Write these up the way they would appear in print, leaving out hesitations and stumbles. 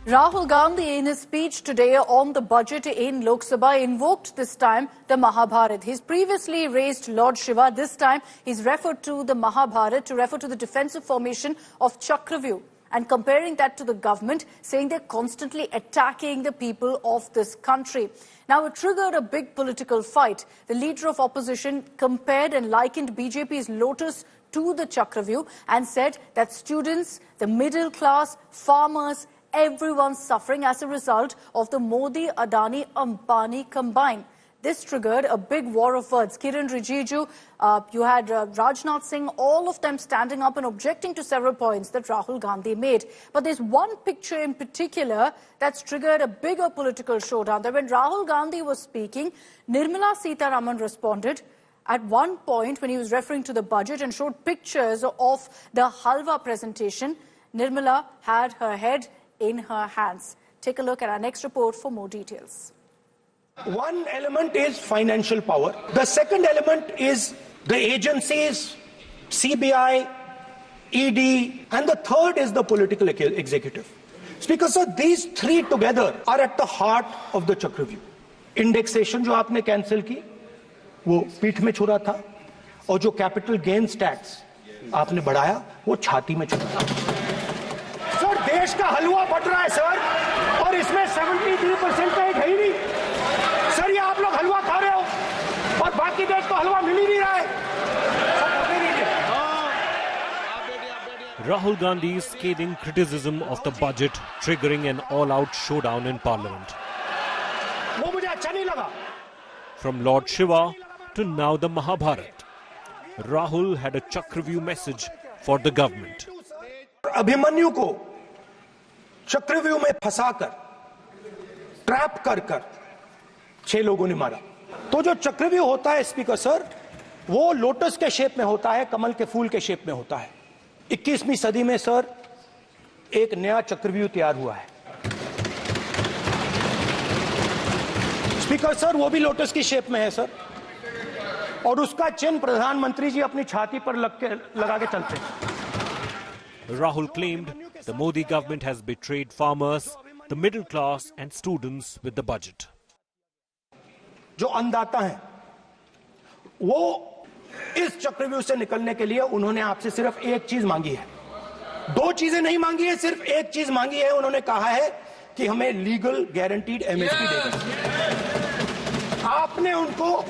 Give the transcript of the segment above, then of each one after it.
Rahul Gandhi, in his speech today on the budget in Lok Sabha, invoked this time the Mahabharata. He's previously raised Lord Shiva. This time, he's referred to the Mahabharata to refer to the defensive formation of Chakravyuh and comparing that to the government, saying they're constantly attacking the people of this country. Now, it triggered a big political fight. The leader of opposition compared and likened BJP's Lotus to the Chakravyuh and said that students, the middle class, farmers, everyone's suffering as a result of the Modi, Adani, Ambani combine. This triggered a big war of words. Kiran Rijiju, you had Rajnath Singh, all of them standing up and objecting to several points that Rahul Gandhi made. But there's one picture in particular that's triggered a bigger political showdown. That when Rahul Gandhi was speaking, Nirmala Sitharaman responded at one point when he was referring to the budget and showed pictures of the halwa presentation. Nirmala had her head in her hands. Take a look at our next report for more details. One element is financial power. The second element is the agencies, CBI, ED, and the third is the political executive. Speaker sir, these three together are at the heart of the Chakravyuh. Indexation जो आपने cancel की, वो पीठ में छुरा था, और जो कैपिटल गेन्स टैक्स आपने बढ़ाया, वो छाती में छुरा था. सर, देश का हलवा बट रहा है सर, और इसमें 73% का एक है ही नहीं. सर, ये आप लोग हलवा खा रहे हो और बाकी देश को हलवा मिल ही नहीं रहा है. Rahul Gandhi's scathing criticism of the budget triggering an all-out showdown in Parliament. वो मुझे अच्छा नहीं लगा. From Lord Shiva to now the Mahabharata, Rahul had a Chakravyuh message for the government. Abhimanyu को चक्रव्यूह में फंसाकर, ट्रैप कर 6 लोगों ने मारा. तो जो चक्रव्यूह होता है स्पीकर सर, वो लोटस के शेप में होता है, कमल के फूल के शेप में होता है. 21वीं सदी में सर एक नया चक्रव्यूह तैयार हुआ है. स्पीकर सर, वो भी लोटस की शेप में है सर, और उसका चिन्ह प्रधानमंत्री जी अपनी छाती पर लगा के चलते हैं. Rahul claimed the Modi government has betrayed farmers, the middle class and students with the budget. जो अन्नदाता हैं, वो इस चक्रव्यूह से निकलने के लिए उन्होंने आपसे सिर्फ एक चीज मांगी है. 2 चीजें नहीं मांगी है, सिर्फ एक चीज मांगी है. उन्होंने कहा है कि हमें लीगल गारंटीड एमएसपी देगा. आपने उनको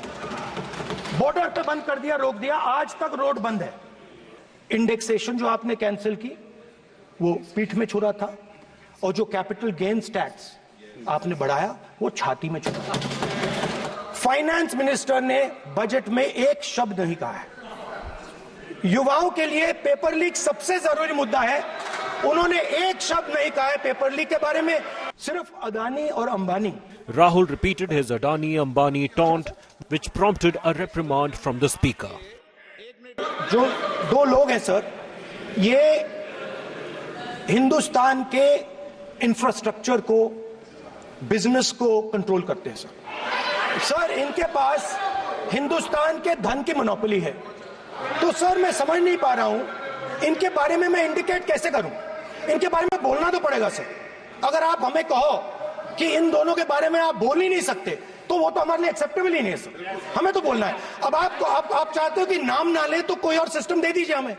बॉर्डर पे बंद कर दिया, रोक दिया. आज तक रोड बंद है. इंडेक्सेशन जो आपने कैंसिल की, वो पीठ में छुरा था, और जो कैपिटल गेन्स टैक्स आपने बढ़ाया, वो छाती में छुरा था. फाइनेंस मिनिस्टर ने बजट में एक शब्द नहीं कहा है. युवाओं के लिए पेपर लीक सबसे जरूरी मुद्दा है. उन्होंने एक शब्द नहीं कहा है पेपर लीक के बारे में. सिर्फ अदानी और Ambani. Rahul repeated his Adani-Ambani taunt, which prompted a reprimand from the speaker. जो 2 लोग हैं सर, ये हिंदुस्तान के इंफ्रास्ट्रक्चर को, बिजनेस को कंट्रोल करते हैं सर. सर, इनके पास हिंदुस्तान के धन की मोनोपोली है. तो सर, मैं समझ नहीं पा रहा हूं इनके बारे में मैं इंडिकेट कैसे करूं. इनके बारे में बोलना तो पड़ेगा सर. अगर आप हमें कहो कि इन दोनों के बारे में आप बोल ही नहीं सकते, तो वो तो हमारे लिए एक्सेप्टेबल ही नहीं है सर. हमें तो बोलना है. अब आप चाहते हो कि नाम ना ले, तो कोई और सिस्टम दे दीजिए हमें.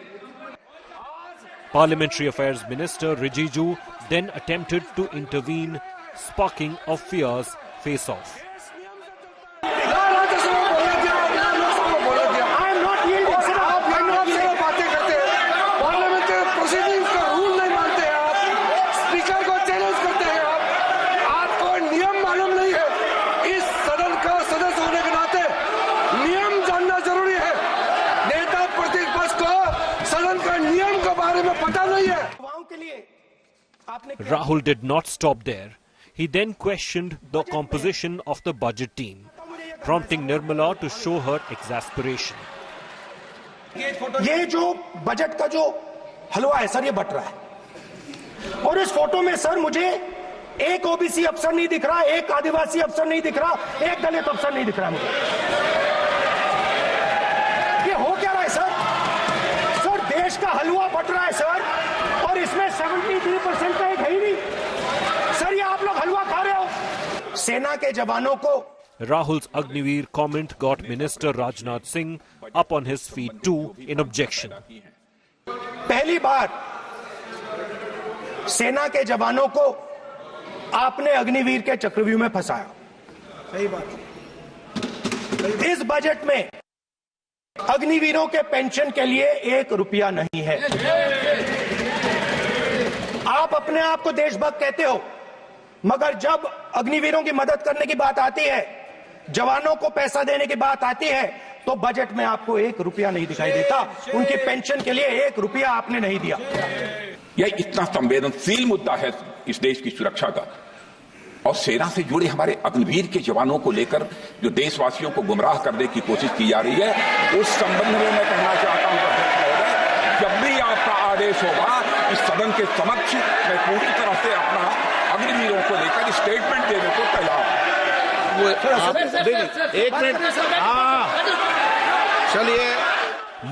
Parliamentary Affairs Minister Rijiju then attempted to intervene, sparking of fierce face-off. Rahul did not stop there. He then questioned the composition of the budget team, prompting Nirmala to show her exasperation. ये जो budget का जो हलवा है sir, ये but रहा है. और इस फोटो में सर मुझे एक ओबीसी अफसर नहीं दिख रहा, एक आदिवासी अफसर नहीं दिख रहा, एक दलित अफसर नहीं दिख रहा मुझे. ये हो क्या रहा है सर? सर, देश का हलवा बट रहा है सर, और इसमें 73% का एक है ही नहीं. सेना के जवानों को Rahul's Agniveer comment got Minister Rajnath Singh up on his feet too in objection. पहली बार सेना के जवानों को आपने अग्निवीर के चक्रव्यूह में फंसाया। सही बात। इस बजट में अग्निवीरों के पेंशन के लिए 1 रुपया नहीं है। आप अपने आप को देशभक्त कहते हो, मगर जब अग्निवीरों की मदद करने की बात आती है, जवानों को पैसा देने की बात आती है, तो बजट में आपको 1 रुपया नहीं दिखाई देता। उनकी पेंशन के लिए 1 रुपया आपने नहीं दिया। यह इतना संवेदनशील मुद्दा है इस देश की सुरक्षा का, और सेना से जुड़े हमारे अग्निवीर के जवानों को लेकर जो देशवासियों को गुमराह करने की कोशिश की जा रही है, उस संबंध में मैं कहना चाहता हूं अध्यक्ष महोदय, जब भी आपका आदेश होगा इस सदन के समक्ष मैं पूरी तरह से अपना अग्निवीरों को लेकर स्टेटमेंट देने को तैयार हूं। एक मिनट, चलिए।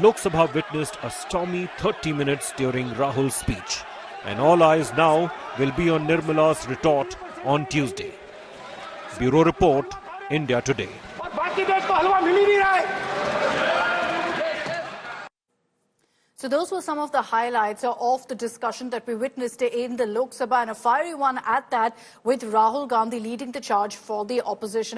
Lok Sabha witnessed a stormy 30 minutes during Rahul's speech, and all eyes now will be on Nirmala's retort on Tuesday. Bureau Report, India Today. और बाकी देश को हलवा मिल ही नहीं रहा है। So those were some of the highlights of the discussion that we witnessed in the Lok Sabha, and a fiery one at that, with Rahul Gandhi leading the charge for the opposition.